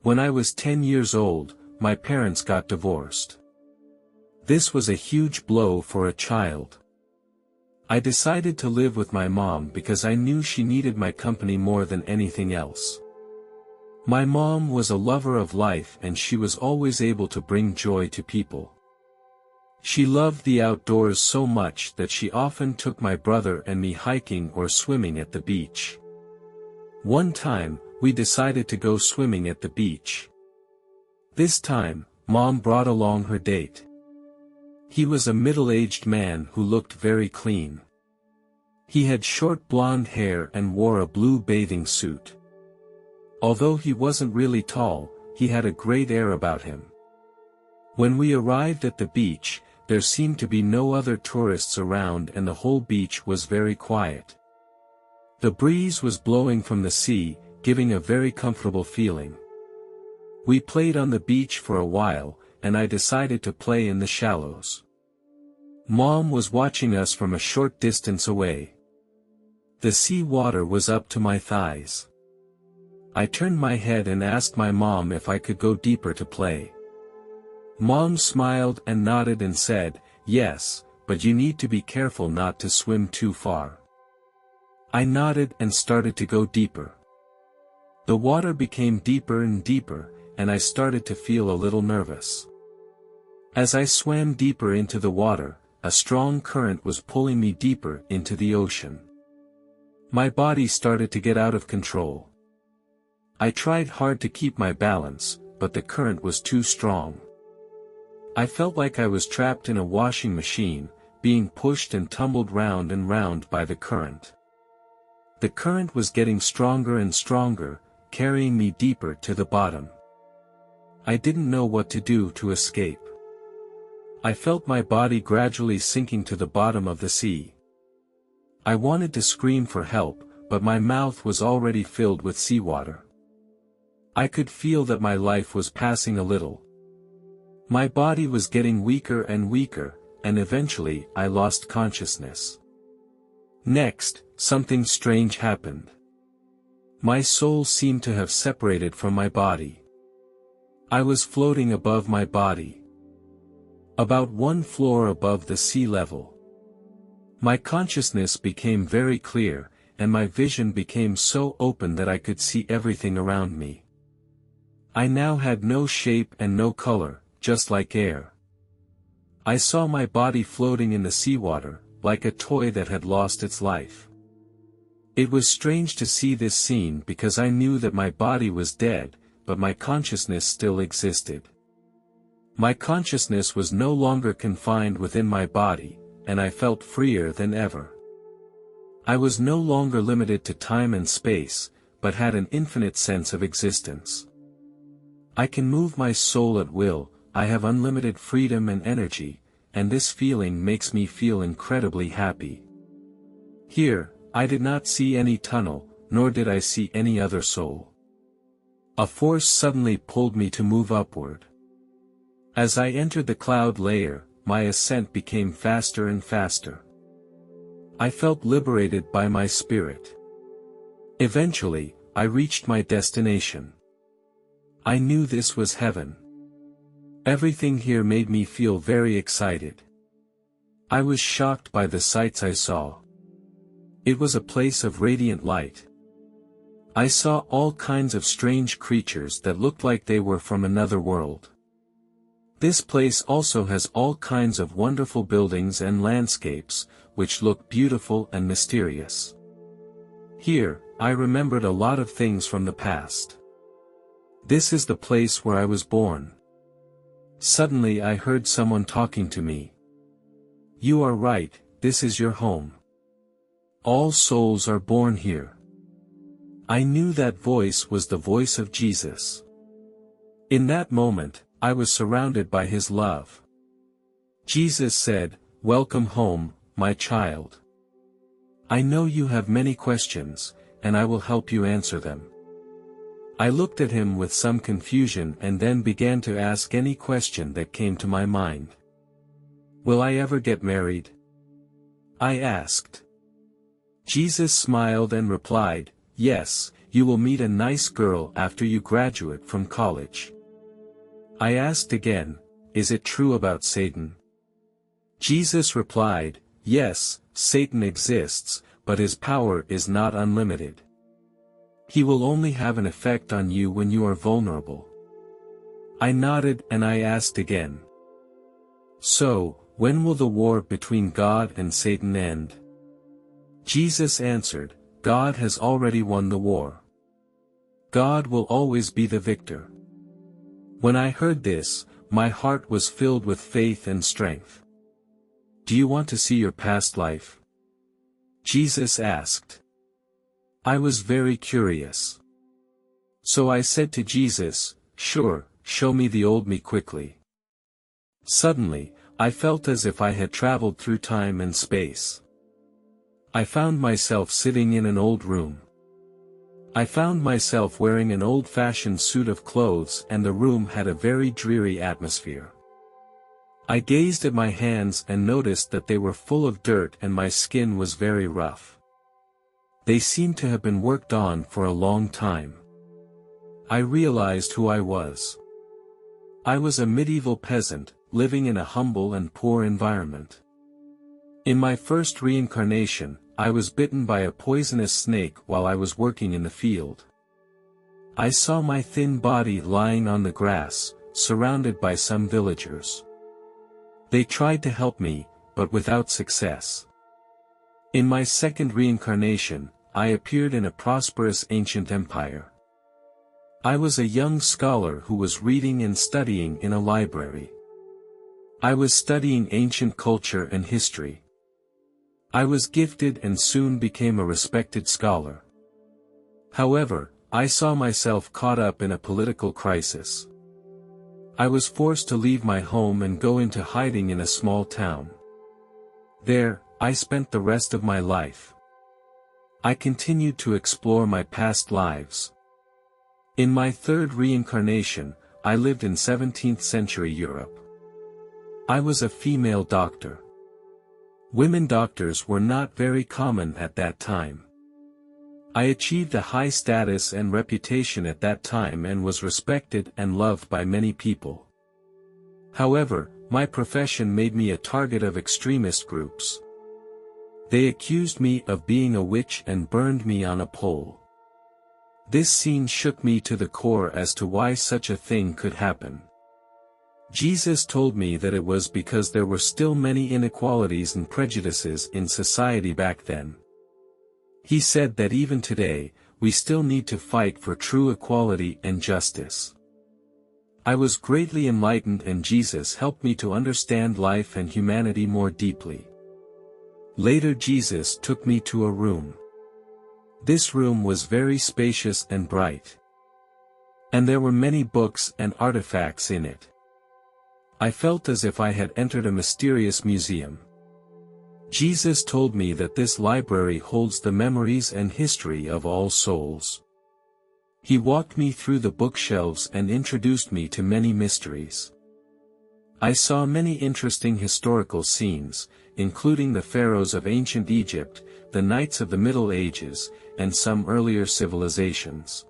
When I was 10 years old, my parents got divorced. This was a huge blow for a child. I decided to live with my mom because I knew she needed my company more than anything else. My mom was a lover of life and she was always able to bring joy to people. She loved the outdoors so much that she often took my brother and me hiking or swimming at the beach. One time, we decided to go swimming at the beach. This time, Mom brought along her date. He was a middle-aged man who looked very clean. He had short blonde hair and wore a blue bathing suit. Although he wasn't really tall, he had a great air about him. When we arrived at the beach, there seemed to be no other tourists around and the whole beach was very quiet. The breeze was blowing from the sea, giving a very comfortable feeling. We played on the beach for a while, and I decided to play in the shallows. Mom was watching us from a short distance away. The sea water was up to my thighs. I turned my head and asked my mom if I could go deeper to play. Mom smiled and nodded and said, "Yes, but you need to be careful not to swim too far." I nodded and started to go deeper. The water became deeper and deeper, and I started to feel a little nervous. As I swam deeper into the water, a strong current was pulling me deeper into the ocean. My body started to get out of control. I tried hard to keep my balance, but the current was too strong. I felt like I was trapped in a washing machine, being pushed and tumbled round and round by the current. The current was getting stronger and stronger, carrying me deeper to the bottom. I didn't know what to do to escape. I felt my body gradually sinking to the bottom of the sea. I wanted to scream for help, but my mouth was already filled with seawater. I could feel that my life was passing a little. My body was getting weaker and weaker, and eventually I lost consciousness. Next, something strange happened. My soul seemed to have separated from my body. I was floating above my body. About 1 floor above the sea level. My consciousness became very clear, and my vision became so open that I could see everything around me. I now had no shape and no color, just like air. I saw my body floating in the seawater, like a toy that had lost its life. It was strange to see this scene because I knew that my body was dead, but my consciousness still existed. My consciousness was no longer confined within my body, and I felt freer than ever. I was no longer limited to time and space, but had an infinite sense of existence. I can move my soul at will, I have unlimited freedom and energy, and this feeling makes me feel incredibly happy. Here, I did not see any tunnel, nor did I see any other soul. A force suddenly pulled me to move upward. As I entered the cloud layer, my ascent became faster and faster. I felt liberated by my spirit. Eventually, I reached my destination. I knew this was heaven. Everything here made me feel very excited. I was shocked by the sights I saw. It was a place of radiant light. I saw all kinds of strange creatures that looked like they were from another world. This place also has all kinds of wonderful buildings and landscapes, which look beautiful and mysterious. Here, I remembered a lot of things from the past. This is the place where I was born. Suddenly I heard someone talking to me. You are right, this is your home. All souls are born here. I knew that voice was the voice of Jesus. In that moment, I was surrounded by his love. Jesus said, "Welcome home, my child. I know you have many questions, and I will help you answer them." I looked at him with some confusion and then began to ask any question that came to my mind. "Will I ever get married?" I asked. Jesus smiled and replied, "Yes, you will meet a nice girl after you graduate from college. I asked again, is it true about Satan? Jesus replied, yes, Satan exists, but his power is not unlimited. He will only have an effect on you when you are vulnerable. I nodded and I asked again. So, when will the war between God and Satan end? Jesus answered, God has already won the war. God will always be the victor. When I heard this, my heart was filled with faith and strength. Do you want to see your past life? Jesus asked. I was very curious. So I said to Jesus, sure, show me the old me quickly. Suddenly, I felt as if I had traveled through time and space. I found myself sitting in an old room. I found myself wearing an old-fashioned suit of clothes, and the room had a very dreary atmosphere. I gazed at my hands and noticed that they were full of dirt and my skin was very rough. They seemed to have been worked on for a long time. I realized who I was. I was a medieval peasant, living in a humble and poor environment. In my first reincarnation, I was bitten by a poisonous snake while I was working in the field. I saw my thin body lying on the grass, surrounded by some villagers. They tried to help me, but without success. In my second reincarnation, I appeared in a prosperous ancient empire. I was a young scholar who was reading and studying in a library. I was studying ancient culture and history. I was gifted and soon became a respected scholar. However, I saw myself caught up in a political crisis. I was forced to leave my home and go into hiding in a small town. There, I spent the rest of my life. I continued to explore my past lives. In my third reincarnation, I lived in 17th century Europe. I was a female doctor. Women doctors were not very common at that time. I achieved a high status and reputation at that time and was respected and loved by many people. However, my profession made me a target of extremist groups. They accused me of being a witch and burned me on a pole. This scene shook me to the core as to why such a thing could happen. Jesus told me that it was because there were still many inequalities and prejudices in society back then. He said that even today, we still need to fight for true equality and justice. I was greatly enlightened and Jesus helped me to understand life and humanity more deeply. Later Jesus took me to a room. This room was very spacious and bright. And there were many books and artifacts in it. I felt as if I had entered a mysterious museum. Jesus told me that this library holds the memories and history of all souls. He walked me through the bookshelves and introduced me to many mysteries. I saw many interesting historical scenes, including the pharaohs of ancient Egypt, the knights of the Middle Ages, and some earlier civilizations.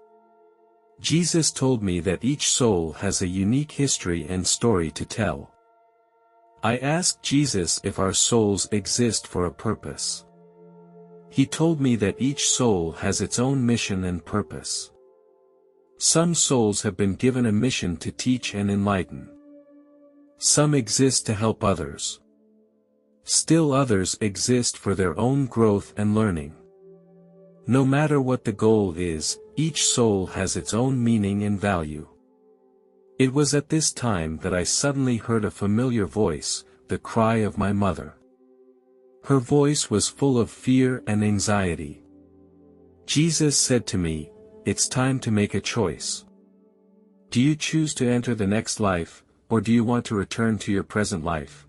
Jesus told me that each soul has a unique history and story to tell. I asked Jesus if our souls exist for a purpose. He told me that each soul has its own mission and purpose. Some souls have been given a mission to teach and enlighten. Some exist to help others. Still others exist for their own growth and learning. No matter what the goal is, each soul has its own meaning and value. It was at this time that I suddenly heard a familiar voice, the cry of my mother. Her voice was full of fear and anxiety. Jesus said to me, "It's time to make a choice. Do you choose to enter the next life, or do you want to return to your present life?"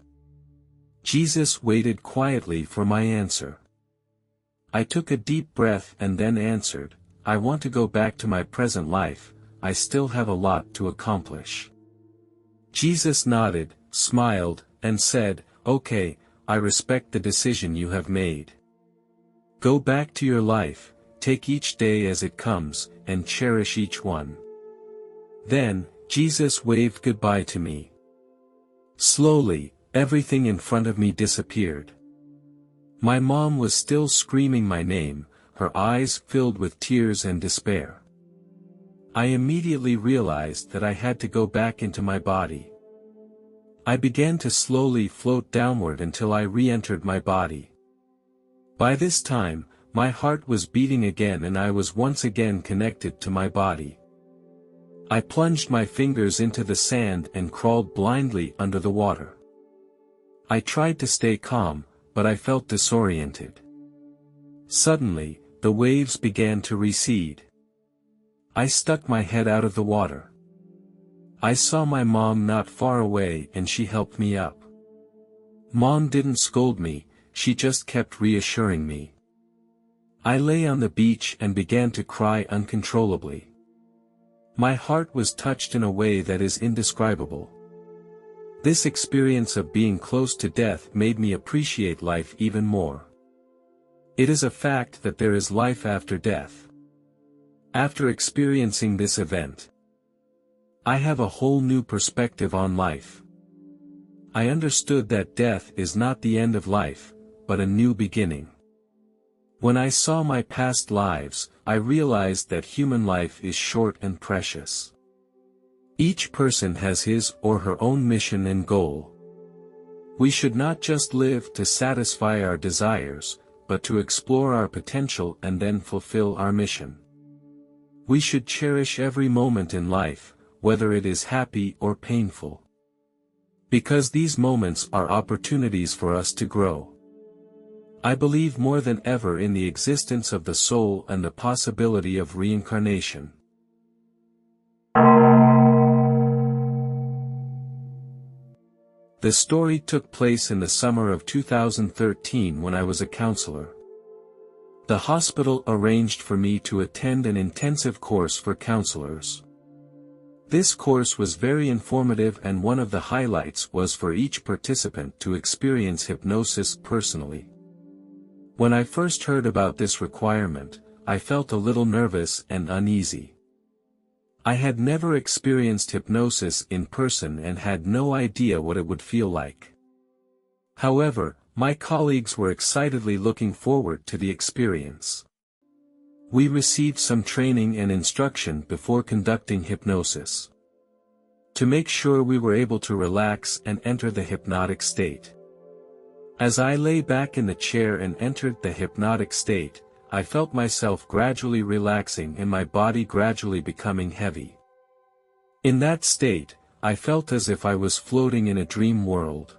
Jesus waited quietly for my answer. I took a deep breath and then answered, "I want to go back to my present life, I still have a lot to accomplish." Jesus nodded, smiled, and said, "Okay, I respect the decision you have made. Go back to your life, take each day as it comes, and cherish each one. Then, Jesus waved goodbye to me. Slowly, everything in front of me disappeared. My mom was still screaming my name, her eyes filled with tears and despair. I immediately realized that I had to go back into my body. I began to slowly float downward until I re-entered my body. By this time, my heart was beating again and I was once again connected to my body. I plunged my fingers into the sand and crawled blindly under the water. I tried to stay calm, but I felt disoriented. Suddenly, the waves began to recede. I stuck my head out of the water. I saw my mom not far away and she helped me up. Mom didn't scold me, she just kept reassuring me. I lay on the beach and began to cry uncontrollably. My heart was touched in a way that is indescribable. This experience of being close to death made me appreciate life even more. It is a fact that there is life after death. After experiencing this event, I have a whole new perspective on life. I understood that death is not the end of life, but a new beginning. When I saw my past lives, I realized that human life is short and precious. Each person has his or her own mission and goal. We should not just live to satisfy our desires, but to explore our potential and then fulfill our mission. We should cherish every moment in life, whether it is happy or painful. Because these moments are opportunities for us to grow. I believe more than ever in the existence of the soul and the possibility of reincarnation. The story took place in the summer of 2013 when I was a counselor. The hospital arranged for me to attend an intensive course for counselors. This course was very informative and one of the highlights was for each participant to experience hypnosis personally. When I first heard about this requirement, I felt a little nervous and uneasy. I had never experienced hypnosis in person and had no idea what it would feel like. However, my colleagues were excitedly looking forward to the experience. We received some training and instruction before conducting hypnosis. To make sure we were able to relax and enter the hypnotic state. As I lay back in the chair and entered the hypnotic state, I felt myself gradually relaxing and my body gradually becoming heavy. In that state, I felt as if I was floating in a dream world.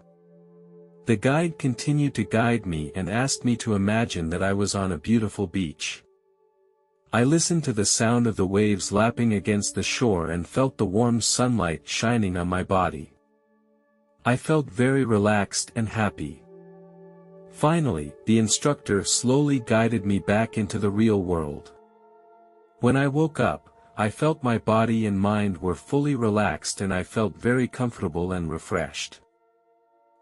The guide continued to guide me and asked me to imagine that I was on a beautiful beach. I listened to the sound of the waves lapping against the shore and felt the warm sunlight shining on my body. I felt very relaxed and happy. Finally, the instructor slowly guided me back into the real world. When I woke up, I felt my body and mind were fully relaxed and I felt very comfortable and refreshed.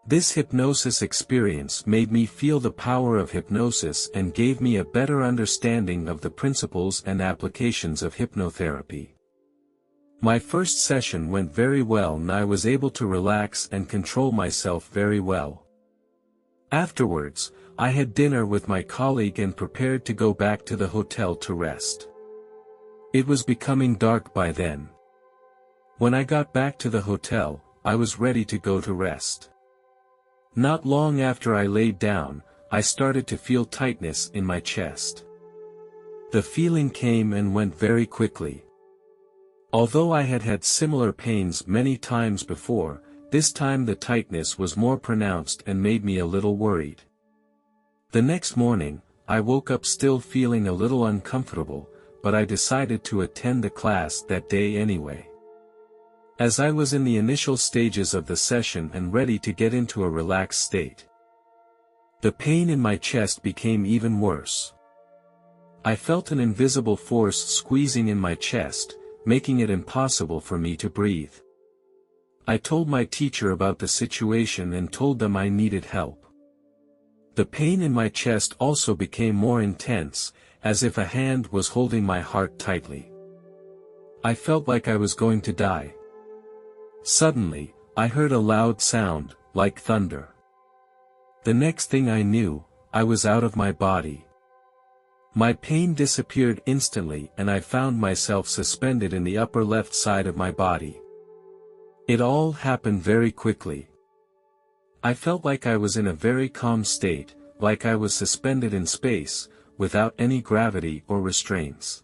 This hypnosis experience made me feel the power of hypnosis and gave me a better understanding of the principles and applications of hypnotherapy. My first session went very well and I was able to relax and control myself very well. Afterwards, I had dinner with my colleague and prepared to go back to the hotel to rest. It was becoming dark by then. When I got back to the hotel, I was ready to go to rest. Not long after I laid down, I started to feel tightness in my chest. The feeling came and went very quickly. Although I had had similar pains many times before, this time the tightness was more pronounced and made me a little worried. The next morning, I woke up still feeling a little uncomfortable, but I decided to attend the class that day anyway. As I was in the initial stages of the session and ready to get into a relaxed state, the pain in my chest became even worse. I felt an invisible force squeezing in my chest, making it impossible for me to breathe. I told my teacher about the situation and told them I needed help. The pain in my chest also became more intense, as if a hand was holding my heart tightly. I felt like I was going to die. Suddenly, I heard a loud sound, like thunder. The next thing I knew, I was out of my body. My pain disappeared instantly and I found myself suspended in the upper left side of my body. It all happened very quickly. I felt like I was in a very calm state, like I was suspended in space, without any gravity or restraints.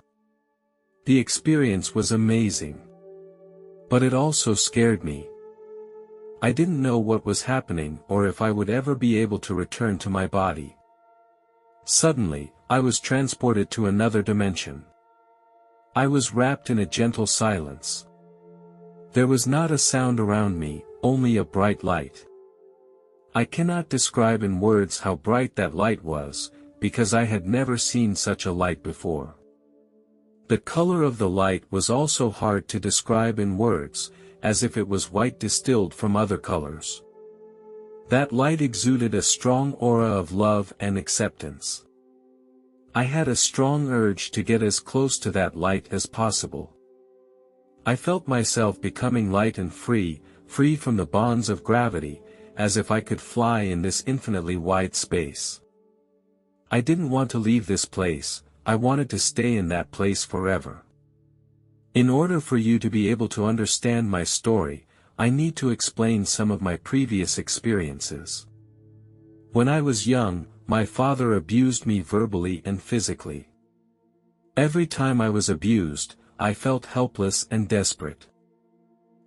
The experience was amazing. But it also scared me. I didn't know what was happening or if I would ever be able to return to my body. Suddenly, I was transported to another dimension. I was wrapped in a gentle silence. There was not a sound around me, only a bright light. I cannot describe in words how bright that light was, because I had never seen such a light before. The color of the light was also hard to describe in words, as if it was white distilled from other colors. That light exuded a strong aura of love and acceptance. I had a strong urge to get as close to that light as possible. I felt myself becoming light and free from the bonds of gravity, as if I could fly in this infinitely wide space. I didn't want to leave this place, I wanted to stay in that place forever. In order for you to be able to understand my story, I need to explain some of my previous experiences. When I was young, my father abused me verbally and physically. Every time I was abused, I felt helpless and desperate.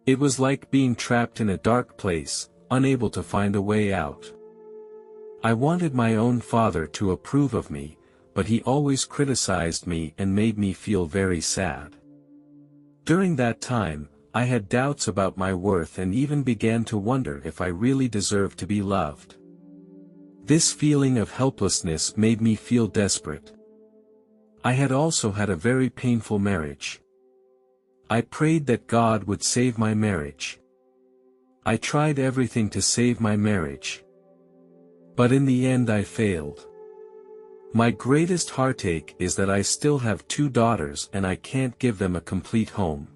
It was like being trapped in a dark place, unable to find a way out. I wanted my own father to approve of me, but he always criticized me and made me feel very sad. During that time, I had doubts about my worth and even began to wonder if I really deserved to be loved. This feeling of helplessness made me feel desperate. I had also had a very painful marriage. I prayed that God would save my marriage. I tried everything to save my marriage. But in the end I failed. My greatest heartache is that I still have 2 daughters and I can't give them a complete home.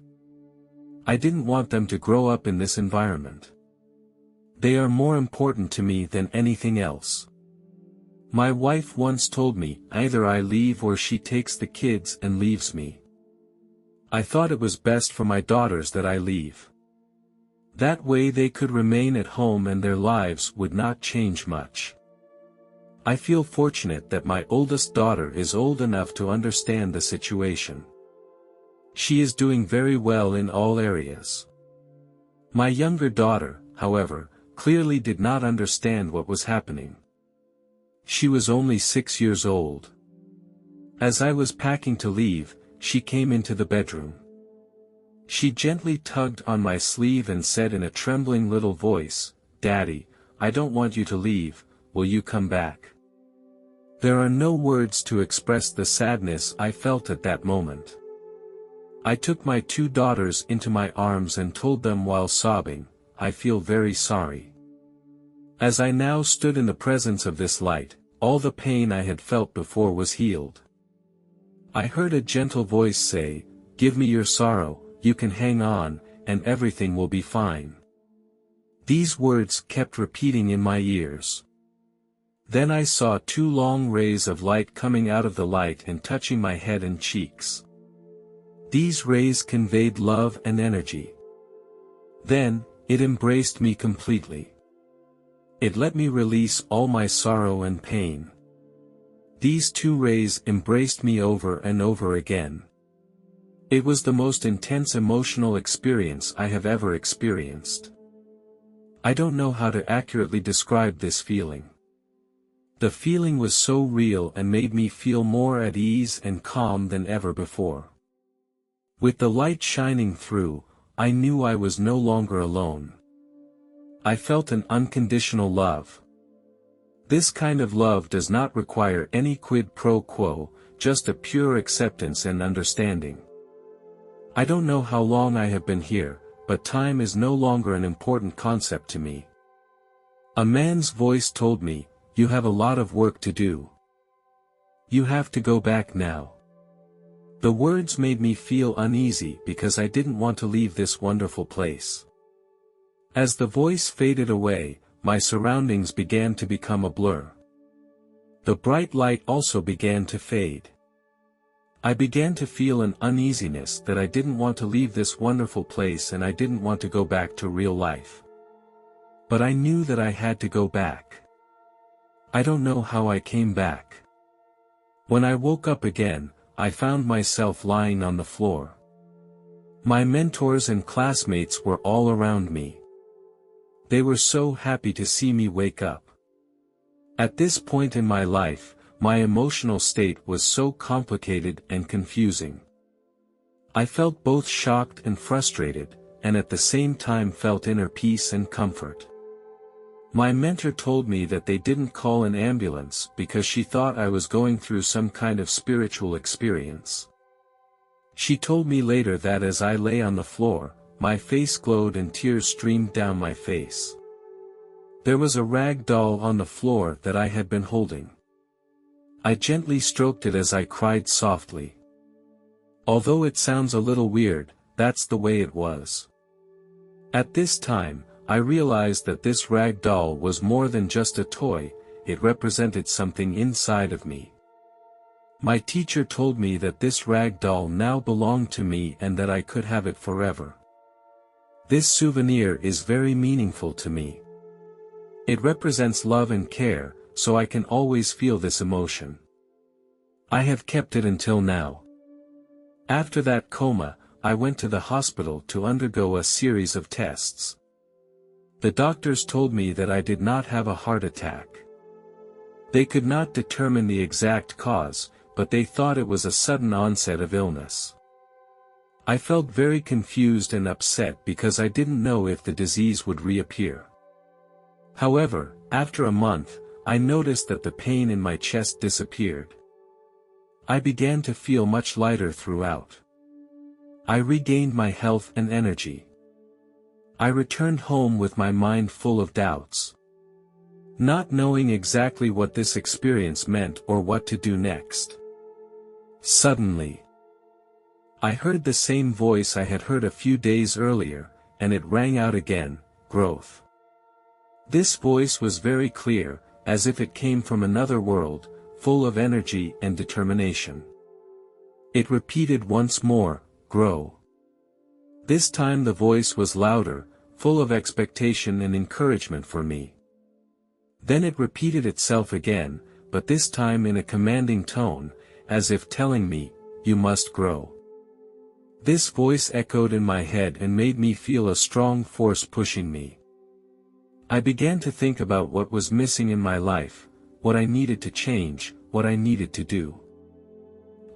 I didn't want them to grow up in this environment. They are more important to me than anything else. My wife once told me, either I leave or she takes the kids and leaves me. I thought it was best for my daughters that I leave. That way they could remain at home and their lives would not change much. I feel fortunate that my oldest daughter is old enough to understand the situation. She is doing very well in all areas. My younger daughter, however, clearly did not understand what was happening. She was only 6 years old. As I was packing to leave, she came into the bedroom. She gently tugged on my sleeve and said in a trembling little voice, "Daddy, I don't want you to leave, will you come back?" There are no words to express the sadness I felt at that moment. I took my 2 daughters into my arms and told them while sobbing, "I feel very sorry." As I now stood in the presence of this light, all the pain I had felt before was healed. I heard a gentle voice say, "Give me your sorrow, you can hang on, and everything will be fine." These words kept repeating in my ears. Then I saw 2 long rays of light coming out of the light and touching my head and cheeks. These rays conveyed love and energy. Then, it embraced me completely. It let me release all my sorrow and pain. These 2 rays embraced me over and over again. It was the most intense emotional experience I have ever experienced. I don't know how to accurately describe this feeling. The feeling was so real and made me feel more at ease and calm than ever before. With the light shining through, I knew I was no longer alone. I felt an unconditional love. This kind of love does not require any quid pro quo, just a pure acceptance and understanding. I don't know how long I have been here, but time is no longer an important concept to me. A man's voice told me, "You have a lot of work to do. You have to go back now." The words made me feel uneasy because I didn't want to leave this wonderful place. As the voice faded away, my surroundings began to become a blur. The bright light also began to fade. I began to feel an uneasiness that I didn't want to leave this wonderful place and I didn't want to go back to real life. But I knew that I had to go back. I don't know how I came back. When I woke up again, I found myself lying on the floor. My mentors and classmates were all around me. They were so happy to see me wake up. At this point in my life, my emotional state was so complicated and confusing. I felt both shocked and frustrated, and at the same time felt inner peace and comfort. My mentor told me that they didn't call an ambulance because she thought I was going through some kind of spiritual experience. She told me later that as I lay on the floor, my face glowed and tears streamed down my face. There was a rag doll on the floor that I had been holding. I gently stroked it as I cried softly. Although it sounds a little weird, that's the way it was. At this time, I realized that this rag doll was more than just a toy, it represented something inside of me. My teacher told me that this rag doll now belonged to me and that I could have it forever. This souvenir is very meaningful to me. It represents love and care, so I can always feel this emotion. I have kept it until now. After that coma, I went to the hospital to undergo a series of tests. The doctors told me that I did not have a heart attack. They could not determine the exact cause, but they thought it was a sudden onset of illness. I felt very confused and upset because I didn't know if the disease would reappear. However, after a month, I noticed that the pain in my chest disappeared. I began to feel much lighter throughout. I regained my health and energy. I returned home with my mind full of doubts. Not knowing exactly what this experience meant or what to do next. Suddenly, I heard the same voice I had heard a few days earlier, and it rang out again, "Growth." This voice was very clear, as if it came from another world, full of energy and determination. It repeated once more, "Grow." This time the voice was louder, full of expectation and encouragement for me. Then it repeated itself again, but this time in a commanding tone, as if telling me, "You must grow." This voice echoed in my head and made me feel a strong force pushing me. I began to think about what was missing in my life, what I needed to change, what I needed to do.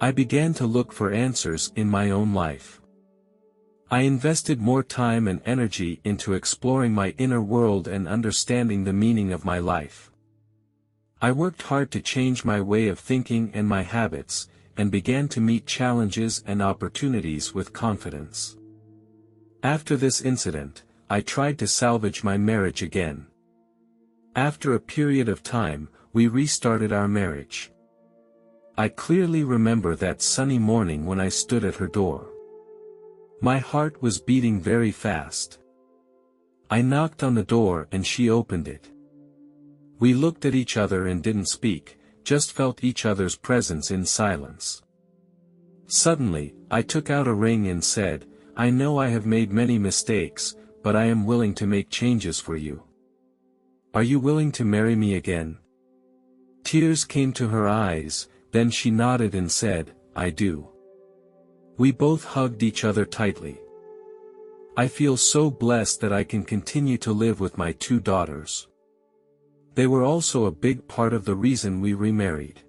I began to look for answers in my own life. I invested more time and energy into exploring my inner world and understanding the meaning of my life. I worked hard to change my way of thinking and my habits, and began to meet challenges and opportunities with confidence. After this incident, I tried to salvage my marriage again. After a period of time, we restarted our marriage. I clearly remember that sunny morning when I stood at her door. My heart was beating very fast. I knocked on the door and she opened it. We looked at each other and didn't speak, just felt each other's presence in silence. Suddenly, I took out a ring and said, "I know I have made many mistakes, but I am willing to make changes for you. Are you willing to marry me again?" Tears came to her eyes, then she nodded and said, "I do." We both hugged each other tightly. I feel so blessed that I can continue to live with my 2 daughters. They were also a big part of the reason we remarried.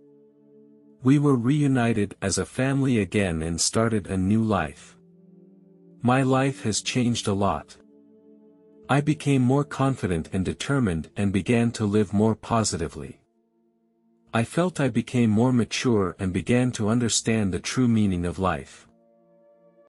We were reunited as a family again and started a new life. My life has changed a lot. I became more confident and determined and began to live more positively. I felt I became more mature and began to understand the true meaning of life.